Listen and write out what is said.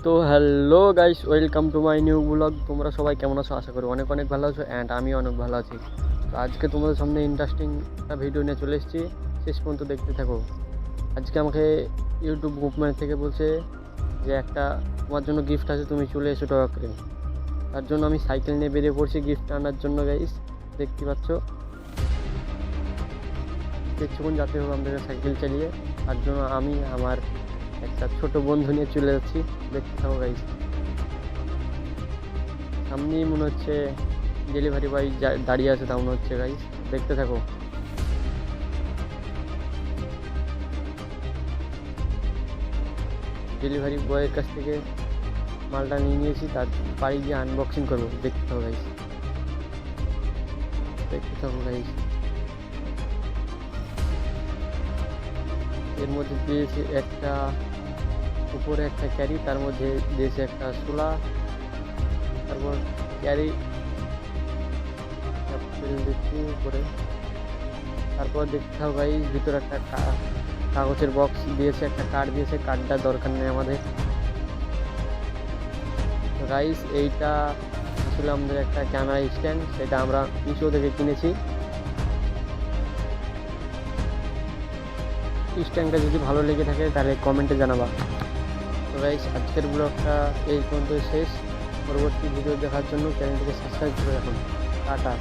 তো hello guys, welcome to my new blog. তোমরা সবাই কেমন আছো? আশা করি অনেক অনেক ভালো আছো অ্যান্ড আমি অনেক ভালো আছি। তো আজকে তোমাদের সামনে ইন্টারেস্টিং একটা ভিডিও নিয়ে চলে এসেছি, শেষ পর্যন্ত দেখতে থাকো। আজকে আমাকে ইউটিউব মুভমেন্ট থেকে বলছে যে একটা তোমার জন্য গিফট আছে, তুমি চলে এসো টক করে। তার জন্য আমি সাইকেল নিয়ে বেরিয়ে পড়ছি গিফট আনার জন্য। গাইস দেখতে পাচ্ছ কিছুক্ষণ যাতে হবে আমাদের সাইকেল চালিয়ে। তার জন্য আমি আমার একটা ছোট বন্ধু নিয়ে চলে যাচ্ছি, দেখতে থাকো গাইস। সামনেই মনে হচ্ছে ডেলিভারি বয় দাঁড়িয়ে আছে, তা মনে হচ্ছে গাইস, দেখতে থাকো। ডেলিভারি বয়ের কাছ থেকে মালটা নিয়ে নিয়েছি, তার বাড়ি গিয়ে আনবক্সিং করবো, দেখতে থাকো গাইস, দেখতে থাকো গাইস। এর মধ্যে দিয়েছে একটা উপরে একটা ক্যারি, তার মধ্যে দিয়েছে একটা শোলা, তারপর ক্যারি দিচ্ছি উপরে। তারপর দেখতে থাকো গাইস, ভিতরে একটা কাগজের বক্স দিয়েছে, একটা কার্ড দিয়েছে, কার্ডটা দরকার নেই আমাদের। গাইস এইটা আসলে আমাদের একটা ক্যামেরা স্ট্যান্ড, সেটা আমরা মিশো থেকে কিনেছি। স্ট্যান্ডটা যদি ভালো লেগে থাকে তাহলে কমেন্টে জানাবা। তো গাইস আজকের ব্লগটা এই পর্যন্ত শেষ। পরবর্তী ভিডিও দেখার জন্য চ্যানেলটিকে সাবস্ক্রাইব করে রাখুন। টাটা।